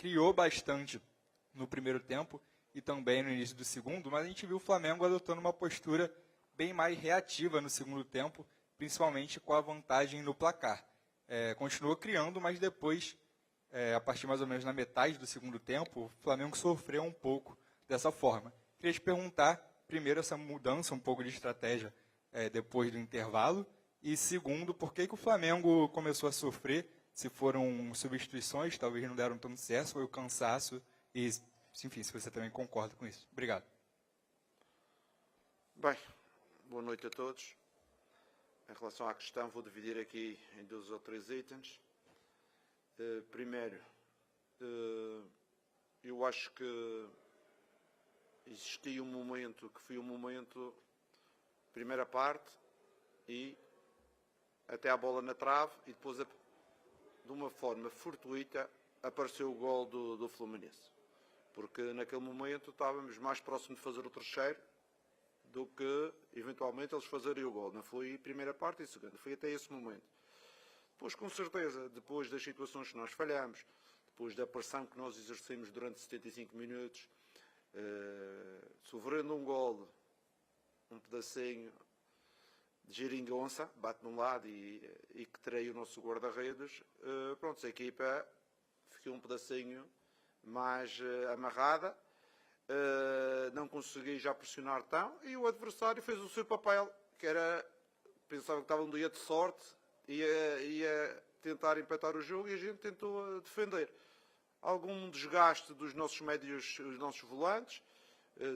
criou bastante no primeiro tempo e também no início do segundo, mas a gente viu o Flamengo adotando uma postura bem mais reativa no segundo tempo, principalmente com a vantagem no placar. Continuou criando, mas depois, a partir mais ou menos na metade do segundo tempo, o Flamengo sofreu um pouco dessa forma. Queria te perguntar, primeiro, essa mudança um pouco de estratégia depois do intervalo, e segundo, por que o Flamengo começou a sofrer? Se foram substituições, talvez não deram tanto certo, foi o cansaço, e, enfim, se você também concorda com isso. Obrigado. Bem, boa noite a todos. Em relação à questão, vou dividir aqui em 2 ou 3 itens. Primeiro, eu acho que existia um momento que foi um momento, primeira parte, e até a bola na trave, e depois, de uma forma fortuita, apareceu o gol do Fluminense. Porque naquele momento estávamos mais próximos de fazer o terceiro do que, eventualmente, eles fazerem o gol. Não foi a primeira parte e a segunda, foi até esse momento. Depois, com certeza, depois das situações que nós falhamos, depois da pressão que nós exercemos durante 75 minutos, sofrendo um gol, um pedacinho de geringonça, bate num lado e que treia o nosso guarda-redes, pronto, a equipa ficou um pedacinho mais amarrada, não consegui já pressionar tão, e o adversário fez o seu papel, que era, pensava que estava um dia de sorte, ia tentar empatar o jogo, e a gente tentou defender. Algum desgaste dos nossos médios, os nossos volantes.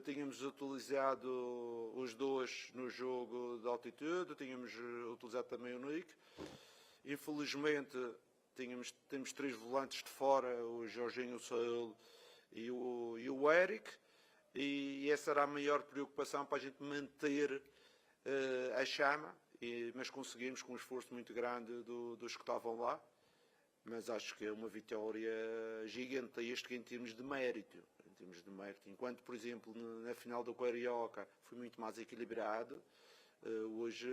Tínhamos utilizado os dois no jogo de altitude, tínhamos utilizado também o Nick. Infelizmente, temos 3 volantes de fora, o Jorginho, o Saúl e o Eric, e essa era a maior preocupação para a gente manter a chama, mas conseguimos com um esforço muito grande dos que estavam lá. Mas acho que é uma vitória gigantesca em termos de mérito. Enquanto, por exemplo, na final do Carioca foi muito mais equilibrado, hoje,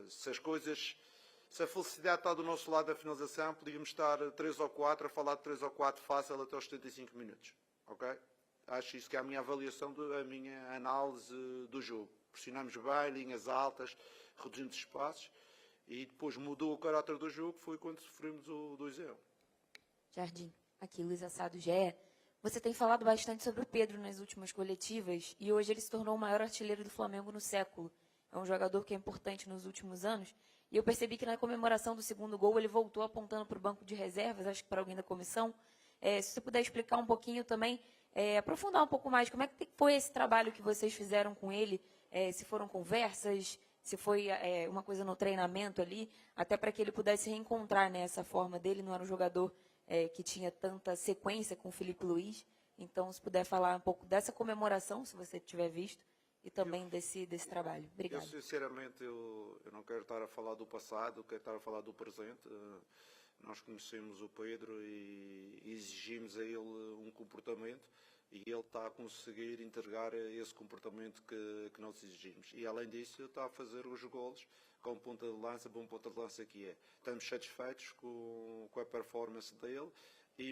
se a felicidade está do nosso lado da finalização, podíamos estar 3 ou 4 a falar de 3 ou 4 fácil até aos 75 minutos. Ok? Acho isso que é a minha avaliação, a minha análise do jogo. Pressionamos bem, linhas altas, reduzindo espaços, e depois mudou o caráter do jogo, foi quando sofremos o 2-1. Jardim, aqui Luiz Assado GE. Você tem falado bastante sobre o Pedro nas últimas coletivas, e hoje ele se tornou o maior artilheiro do Flamengo no século. É um jogador que é importante nos últimos anos, e eu percebi que na comemoração do segundo gol ele voltou apontando para o banco de reservas, acho que para alguém da comissão. Se você puder explicar um pouquinho também, aprofundar um pouco mais, como é que foi esse trabalho que vocês fizeram com ele, se foram conversas, se foi uma coisa no treinamento ali, até para que ele pudesse reencontrar, né, essa forma dele, não era um jogador que tinha tanta sequência com o Felipe Luiz. Então, se puder falar um pouco dessa comemoração, se você tiver visto, e também desse trabalho. Obrigado. Eu, sinceramente, eu não quero estar a falar do passado, quero estar a falar do presente. Nós conhecemos o Pedro e exigimos a ele um comportamento, e ele está a conseguir entregar esse comportamento que nós exigimos. E, além disso, está a fazer os golos com ponta de lança, bom ponta de lança que é. Estamos satisfeitos com a performance dele,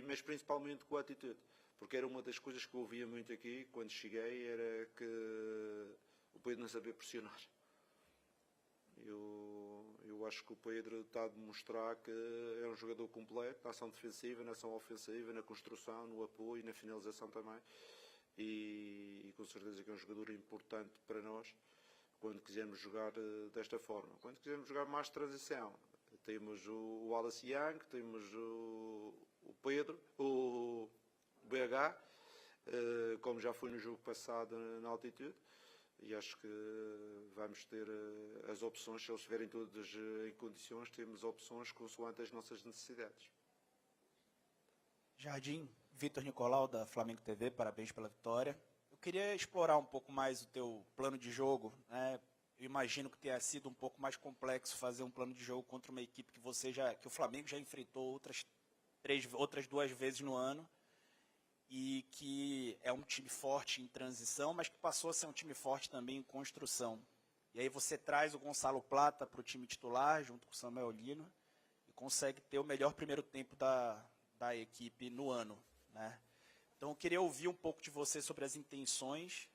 mas principalmente com a atitude. Porque era uma das coisas que eu ouvia muito aqui, quando cheguei, era que o Pedro não sabia pressionar. Eu acho que o Pedro está a demonstrar que é um jogador completo, na ação defensiva, na ação ofensiva, na construção, no apoio, na finalização também. E com certeza que é um jogador importante para nós quando quisermos jogar desta forma. Quando quisermos jogar mais transição, temos o Wallace Young, temos o Pedro, o BH, como já foi no jogo passado na altitude. E acho que vamos ter as opções, se eles estiverem todos em condições, temos opções consoante as nossas necessidades. Jardim, Vitor Nicolau, da Flamengo TV, parabéns pela vitória. Eu queria explorar um pouco mais o teu plano de jogo, né? Eu imagino que tenha sido um pouco mais complexo fazer um plano de jogo contra uma equipe que o Flamengo já enfrentou outras 2 vezes no ano, e que é um time forte em transição, mas que passou a ser um time forte também em construção. E aí você traz o Gonçalo Plata para o time titular, junto com o Samuel Lino, e consegue ter o melhor primeiro tempo da equipe no ano, né? Então, eu queria ouvir um pouco de você sobre as intenções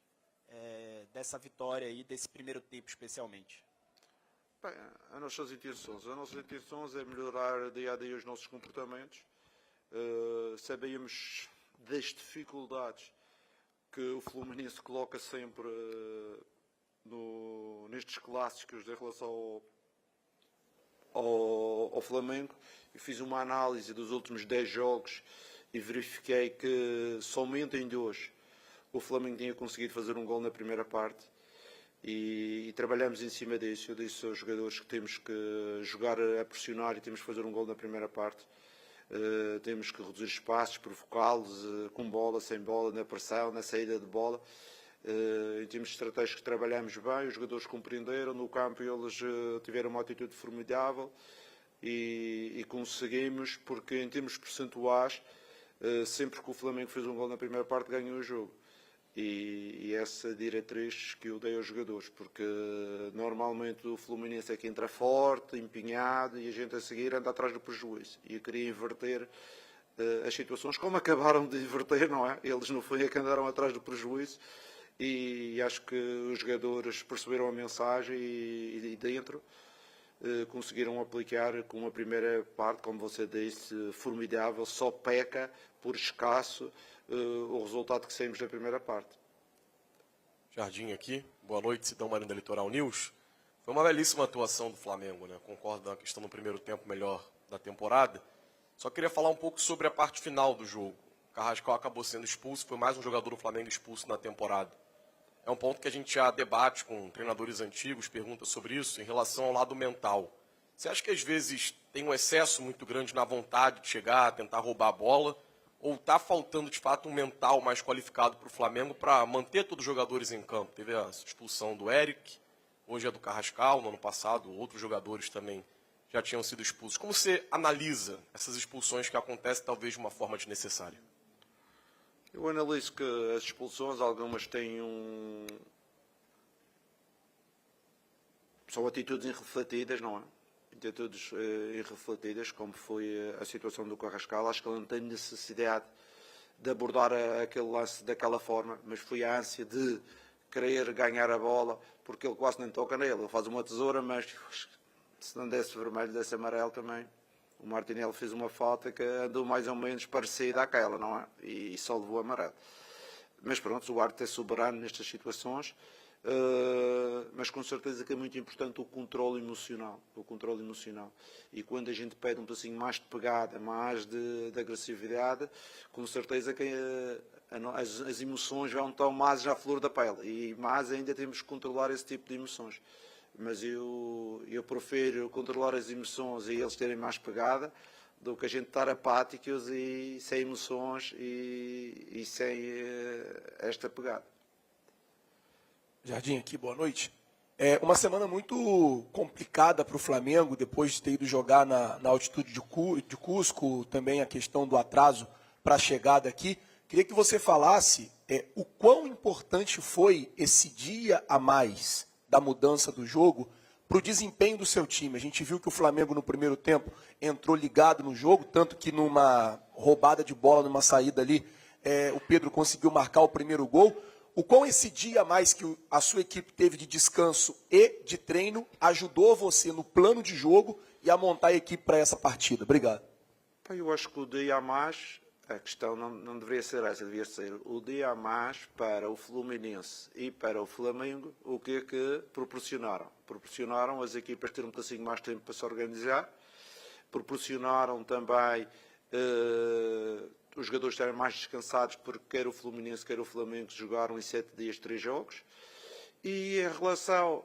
dessa vitória aí, desse primeiro tempo especialmente. Bem, as nossas intenções é melhorar dia a dia os nossos comportamentos. Sabíamos das dificuldades que o Fluminense coloca sempre nestes clássicos em relação ao Flamengo, e fiz uma análise dos últimos 10 jogos e verifiquei que somente em 2 o Flamengo tinha conseguido fazer um gol na primeira parte, e trabalhamos em cima disso. Eu disse aos jogadores que temos que jogar a pressionar e temos que fazer um gol na primeira parte. Temos que reduzir espaços, provocá-los com bola, sem bola, na pressão, na saída de bola. Em termos estratégicos trabalhamos bem, os jogadores compreenderam, no campo eles tiveram uma atitude formidável e conseguimos, porque em termos percentuais, sempre que o Flamengo fez um gol na primeira parte, ganhou o jogo. E essa diretriz que eu dei aos jogadores, porque normalmente o Fluminense é que entra forte, empenhado, e a gente a seguir anda atrás do prejuízo. E eu queria inverter as situações, como acabaram de inverter, não é? Eles no fim é que andaram atrás do prejuízo, e acho que os jogadores perceberam a mensagem e dentro conseguiram aplicar com uma primeira parte, como você disse, formidável. Só peca por escasso o resultado que saímos da primeira parte. Jardim aqui, boa noite, Sidão Marinho da Litoral News. Foi uma belíssima atuação do Flamengo, né? Concordo na questão do primeiro tempo melhor da temporada. Só queria falar um pouco sobre a parte final do jogo. O Carrascal acabou sendo expulso, foi mais um jogador do Flamengo expulso na temporada. É um ponto que a gente já debate com treinadores antigos, pergunta sobre isso, em relação ao lado mental. Você acha que às vezes tem um excesso muito grande na vontade de chegar, tentar roubar a bola, ou está faltando de fato um mental mais qualificado para o Flamengo para manter todos os jogadores em campo? Teve a expulsão do Eric, hoje é do Carrascal, no ano passado outros jogadores também já tinham sido expulsos. Como você analisa essas expulsões que acontecem talvez de uma forma desnecessária? Eu analiso que as expulsões, algumas têm são atitudes irrefletidas, não é? Atitudes irrefletidas, como foi a situação do Carrascal. Acho que ele não tem necessidade de abordar aquele lance daquela forma, mas foi a ânsia de querer ganhar a bola, porque ele quase nem toca nele. Ele faz uma tesoura, mas se não desse vermelho, desse amarelo também. O Martinelli fez uma falta que andou mais ou menos parecida àquela, não é? E só levou amarelo. Mas pronto, o árbitro é soberano nestas situações, mas com certeza que é muito importante o controle emocional. E quando a gente pede um pedacinho mais de pegada, mais de agressividade, com certeza que as emoções vão tão mais à flor da pele. E mais ainda temos que controlar esse tipo de emoções. Mas eu prefiro controlar as emoções e eles terem mais pegada do que a gente estar apáticos e sem emoções e sem esta pegada. Jardim aqui, boa noite. É uma semana muito complicada para o Flamengo, depois de ter ido jogar na altitude de Cusco, também a questão do atraso para a chegada aqui. Queria que você falasse o quão importante foi esse dia a mais da mudança do jogo para o desempenho do seu time. A gente viu que o Flamengo no primeiro tempo entrou ligado no jogo, tanto que numa roubada de bola, numa saída ali, o Pedro conseguiu marcar o primeiro gol. O quão esse dia a mais que a sua equipe teve de descanso e de treino ajudou você no plano de jogo e a montar a equipe para essa partida? Obrigado. Eu acho que o dia a mais, a questão não deveria ser essa, devia ser o dia a mais para o Fluminense e para o Flamengo. O que é que proporcionaram? Proporcionaram as equipas ter um bocadinho mais tempo para se organizar, proporcionaram também os jogadores estarem mais descansados, porque quer o Fluminense, quer o Flamengo jogaram em 7 dias 3 jogos. E em relação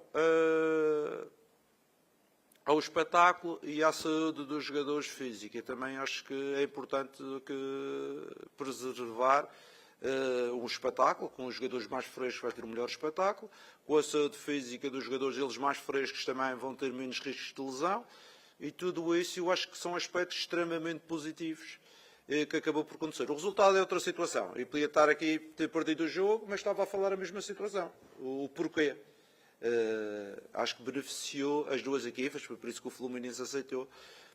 ao espetáculo e à saúde dos jogadores físicos, também acho que é importante preservar um espetáculo. Com os jogadores mais frescos vai ter um melhor espetáculo, com a saúde física dos jogadores, eles mais frescos também vão ter menos riscos de lesão, e tudo isso eu acho que são aspectos extremamente positivos que acabou por acontecer. O resultado é outra situação. Eu podia estar aqui, ter perdido o jogo, mas estava a falar a mesma situação. O porquê. Acho que beneficiou as duas equipas, foi por isso que o Fluminense aceitou,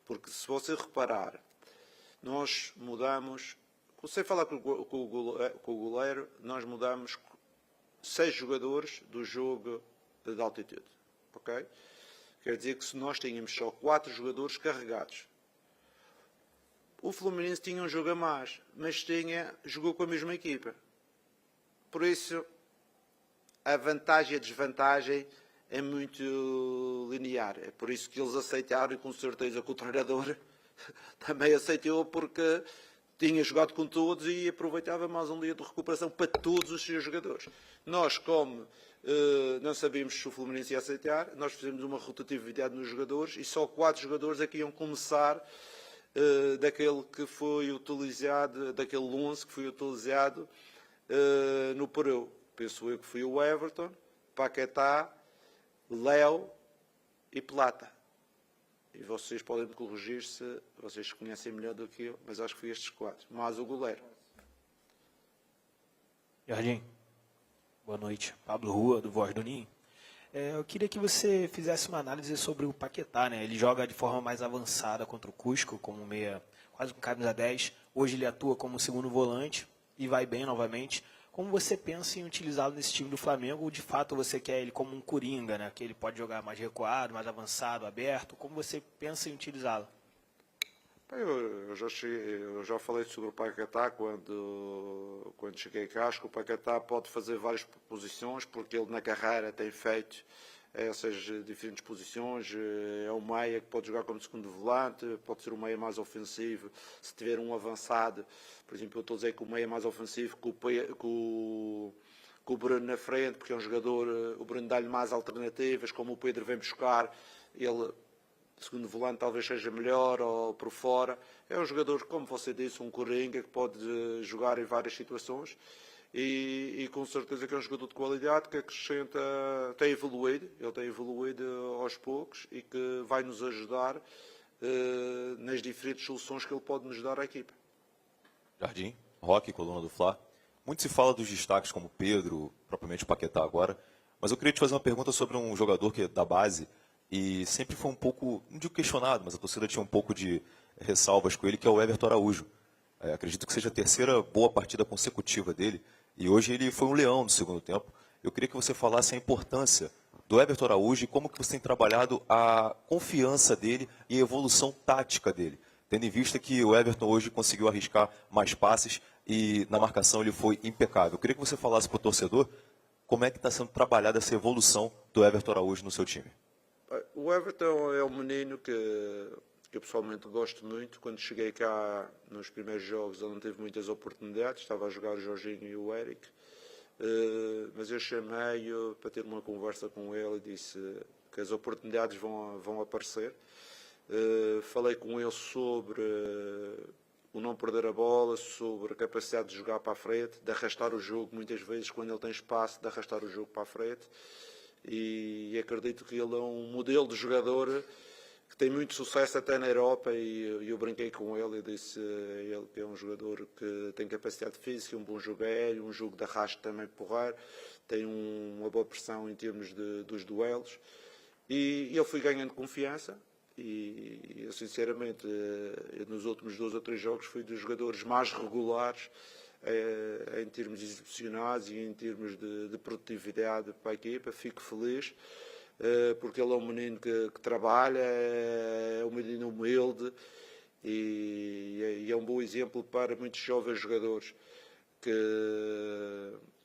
porque se você reparar, nós mudamos Sem falar com o goleiro, nós mudamos 6 jogadores do jogo de altitude. Ok? Quer dizer que se nós tínhamos só 4 jogadores carregados, o Fluminense tinha um jogo a mais, mas jogou com a mesma equipa. Por isso, a vantagem e a desvantagem é muito linear. É por isso que eles aceitaram, e com certeza que o treinador também aceitou, porque tinha jogado com todos e aproveitava mais um dia de recuperação para todos os seus jogadores. Nós, como não sabíamos se o Fluminense ia aceitar, nós fizemos uma rotatividade nos jogadores e só 4 jogadores é que iam começar daquele que foi utilizado, daquele 11 que foi utilizado no Peru. Penso eu que foi o Everton, Paquetá, Léo e Plata. E vocês podem me corrigir se vocês conhecem melhor do que eu, mas acho que foi estes 4. Mais o goleiro. Jardim, boa noite. Pablo Rua, do Voz do Ninho. Eu queria que você fizesse uma análise sobre o Paquetá, né? Ele joga de forma mais avançada contra o Cusco, como meia, quase com camisa 10. Hoje ele atua como segundo volante e vai bem novamente. Como você pensa em utilizá-lo nesse time do Flamengo? Ou de fato você quer ele como um coringa, né? Que ele pode jogar mais recuado, mais avançado, aberto? Como você pensa em utilizá-lo? Eu já falei sobre o Paquetá quando cheguei cá. Acho que o Paquetá pode fazer várias posições, porque ele na carreira tem feito essas diferentes posições. É um meia que pode jogar como segundo volante, pode ser um meia mais ofensivo. Se tiver um avançado, por exemplo, eu estou a dizer que o meia mais ofensivo com o Bruno na frente, porque é um jogador, o Bruno dá-lhe mais alternativas, como o Pedro vem buscar, ele, segundo volante, talvez seja melhor, ou por fora. É um jogador, como você disse, um coringa, que pode jogar em várias situações. E com certeza que é um jogador de qualidade que acrescenta, ele tem evoluído aos poucos e que vai nos ajudar nas diferentes soluções que ele pode nos dar à equipa. Jardim, Roque, coluna do Fla. Muito se fala dos destaques como Pedro, propriamente o Paquetá agora, mas eu queria te fazer uma pergunta sobre um jogador que é da base e sempre foi um pouco, não digo questionado, mas a torcida tinha um pouco de ressalvas com ele, que é o Everton Araújo. Acredito que seja a terceira boa partida consecutiva dele, e hoje ele foi um leão no segundo tempo. Eu queria que você falasse a importância do Everton Araújo e como que você tem trabalhado a confiança dele e a evolução tática dele, tendo em vista que o Everton hoje conseguiu arriscar mais passes e na marcação ele foi impecável. Eu queria que você falasse para o torcedor como é que está sendo trabalhada essa evolução do Everton Araújo no seu time. O Everton é um menino que eu pessoalmente gosto muito. Quando cheguei cá nos primeiros jogos ele não teve muitas oportunidades, estava a jogar o Jorginho e o Eric, mas eu chamei-o para ter uma conversa com ele e disse que as oportunidades vão aparecer. Falei com ele sobre o não perder a bola, sobre a capacidade de jogar para a frente, de arrastar o jogo, muitas vezes quando ele tem espaço, de arrastar o jogo para a frente. E acredito que ele é um modelo de jogador que tem muito sucesso até na Europa, e eu brinquei com ele e disse a ele que é um jogador que tem capacidade física, um bom jogo aéreo, um jogo de arrasto também porrar, tem uma boa pressão em termos dos duelos, e ele foi ganhando confiança. E eu sinceramente nos últimos 2 ou 3 jogos fui dos jogadores mais regulares em termos exibicionais e em termos de produtividade para a equipa. Fico feliz porque ele é um menino que trabalha, é um menino humilde e é um bom exemplo para muitos jovens jogadores que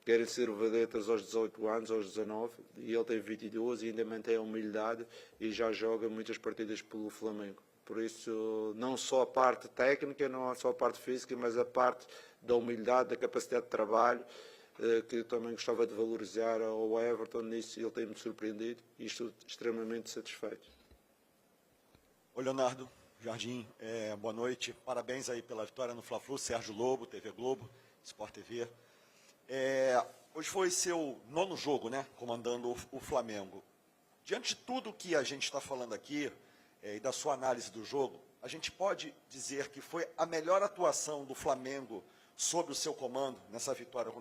querem ser vedetas aos 18 anos, aos 19, e ele tem 22 e ainda mantém a humildade e já joga muitas partidas pelo Flamengo. Por isso, não só a parte técnica, não só a parte física, mas a parte da humildade, da capacidade de trabalho, que eu também gostava de valorizar ao Everton. Nisso ele tem-me surpreendido e estou extremamente satisfeito. Oi, Leonardo, Jardim, boa noite. Parabéns aí pela vitória no Fla-Flu, Sérgio Lobo, TV Globo, Sport TV. Hoje foi seu 9º jogo, né, comandando o Flamengo. Diante de tudo que a gente está falando aqui e da sua análise do jogo, a gente pode dizer que foi a melhor atuação do Flamengo sob o seu comando nessa vitória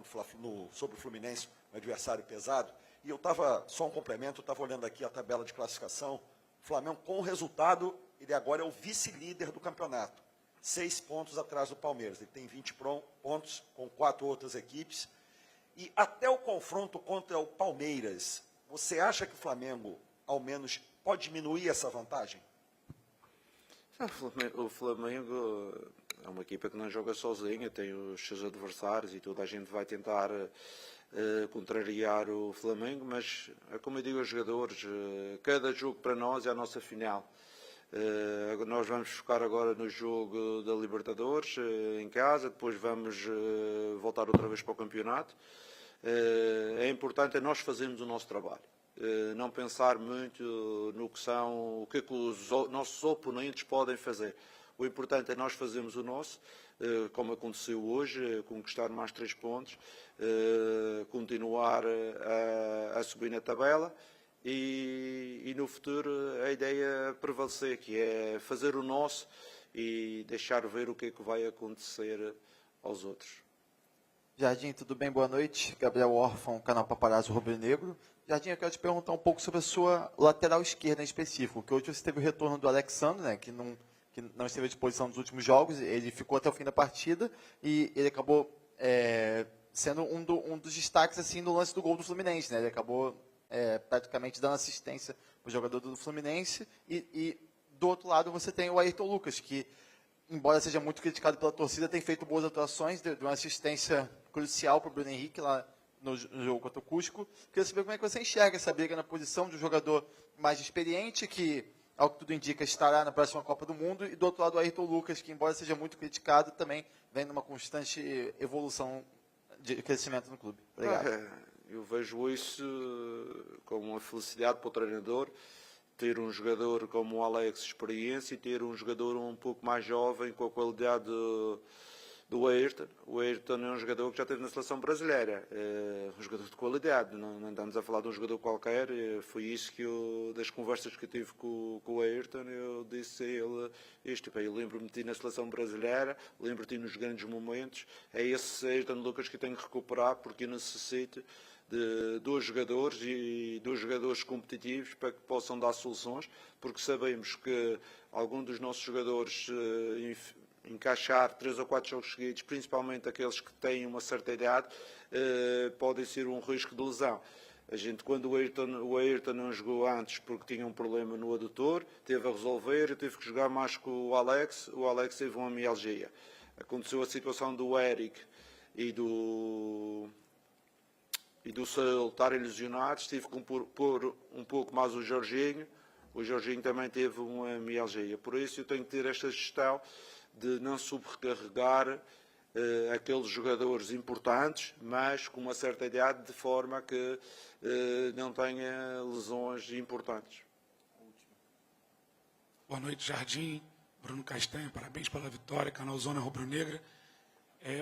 sobre o Fluminense, um adversário pesado. E eu estava, só um complemento, eu estava olhando aqui a tabela de classificação. O Flamengo, com o resultado, ele agora é o vice-líder do campeonato. 6 pontos atrás do Palmeiras. Ele tem 20 pontos com 4 outras equipes. E até o confronto contra o Palmeiras, você acha que o Flamengo, ao menos, pode diminuir essa vantagem? O Flamengo é uma equipa que não joga sozinha, tem os seus adversários e toda a gente vai tentar contrariar o Flamengo, mas é como eu digo aos jogadores, cada jogo para nós é a nossa final. Nós vamos focar agora no jogo da Libertadores em casa, depois vamos voltar outra vez para o campeonato. É importante nós fazermos o nosso trabalho, não pensar muito no que são, o que é que os nossos oponentes podem fazer. O importante é nós fazermos o nosso, como aconteceu hoje, conquistar mais 3 pontos, continuar a subir na tabela e no futuro a ideia é prevalecer, que é fazer o nosso e deixar ver o que é que vai acontecer aos outros. Jardim, tudo bem? Boa noite. Gabriel Órfão, canal Paparazzo Rubro Negro. Jardim, eu quero te perguntar um pouco sobre a sua lateral esquerda em específico, que hoje você teve o retorno do Alexandre, né, que não esteve à disposição nos últimos jogos, ele ficou até o fim da partida e ele acabou sendo um dos destaques assim, no lance do gol do Fluminense. Né? Ele acabou praticamente dando assistência para o jogador do Fluminense e do outro lado você tem o Ayrton Lucas, que embora seja muito criticado pela torcida, tem feito boas atuações, deu uma assistência crucial para o Bruno Henrique lá no jogo contra o Cusco. Queria saber como é que você enxerga essa briga na posição de um jogador mais experiente, que, ao que tudo indica, estará na próxima Copa do Mundo, e do outro lado o Ayrton Lucas, que, embora seja muito criticado, também vem numa constante evolução de crescimento no clube. Obrigado. Eu vejo isso como uma felicidade para o treinador, ter um jogador como o Alex experiência e ter um jogador um pouco mais jovem com a qualidade do Ayrton. O Ayrton é um jogador que já esteve na seleção brasileira, é um jogador de qualidade, não andamos a falar de um jogador qualquer. Foi isso que das conversas que eu tive com o Ayrton, eu disse a ele isto: eu lembro-me de ti na seleção brasileira, lembro-te nos grandes momentos, é esse Ayrton Lucas que eu tenho que recuperar, porque eu necessito de 2 jogadores e 2 jogadores competitivos para que possam dar soluções, porque sabemos que algum dos nossos jogadores encaixar 3 ou 4 jogos seguidos, principalmente aqueles que têm uma certa idade, podem ser um risco de lesão. A gente, quando o Ayrton não jogou antes porque tinha um problema no adutor, teve a resolver, eu tive que jogar mais com o Alex teve uma mialgia. Aconteceu a situação do Eric e do Saul estarem lesionados, tive que pôr um pouco mais o Jorginho também teve uma mialgia. Por isso eu tenho que ter esta gestão de não sobrecarregar aqueles jogadores importantes, mas com uma certa idade, de forma que não tenha lesões importantes. Boa noite, Jardim. Bruno Castanha, parabéns pela vitória, canal Zona Rubro Negra.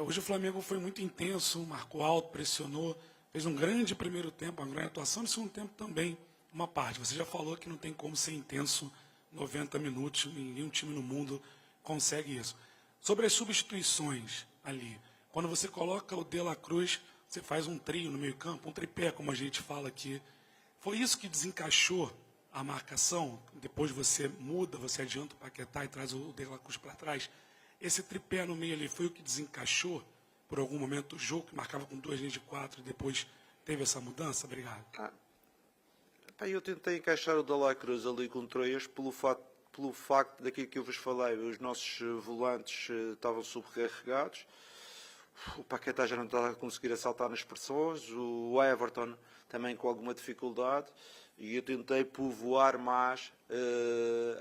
Hoje o Flamengo foi muito intenso, marcou alto, pressionou, fez um grande primeiro tempo, uma grande atuação, no segundo tempo também, uma parte. Você já falou que não tem como ser intenso 90 minutos, nenhum time no mundo consegue isso. Sobre as substituições ali, quando você coloca o De La Cruz, você faz um trio no meio campo, um tripé, como a gente fala aqui. Foi isso que desencaixou a marcação? Depois você muda, você adianta o Paquetá e traz o De La Cruz para trás. Esse tripé no meio ali foi o que desencaixou por algum momento o jogo, que marcava com 2 linhas de 4 e depois teve essa mudança? Obrigado. Eu tentei encaixar o De La Cruz ali com 3 pelo facto daquilo que eu vos falei. Os nossos volantes estavam sobrecarregados, o Paquetá já não estava a conseguir assaltar nas pressões, o Everton também com alguma dificuldade, e eu tentei povoar mais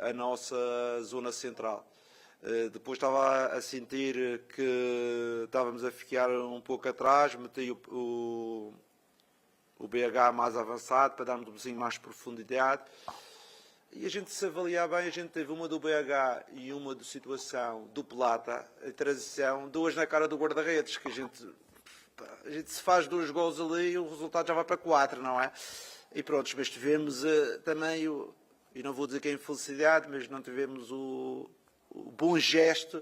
a nossa zona central. Depois estava a sentir que estávamos a ficar um pouco atrás, meti o BH mais avançado para darmos um bocadinho mais profundidade. E a gente, se avaliar bem, a gente teve uma do BH e uma de situação do Plata, a transição, 2 na cara do guarda-redes, que a gente se faz 2 gols ali e o resultado já vai para 4, não é? E pronto, mas tivemos também, e não vou dizer que é infelicidade, mas não tivemos o bom gesto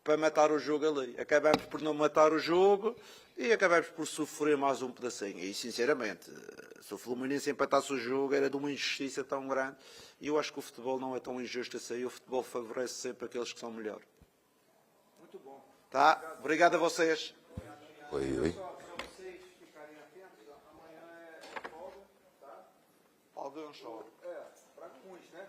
para matar o jogo ali. Acabamos por não matar o jogo e acabamos por sofrer mais um pedacinho. E sinceramente, se o Fluminense empatasse o jogo, era de uma injustiça tão grande. E eu acho que o futebol não é tão injusto assim. O futebol favorece sempre aqueles que são melhores. Tá? Obrigado a vocês. Oi. Alguns só. Para alguns, né?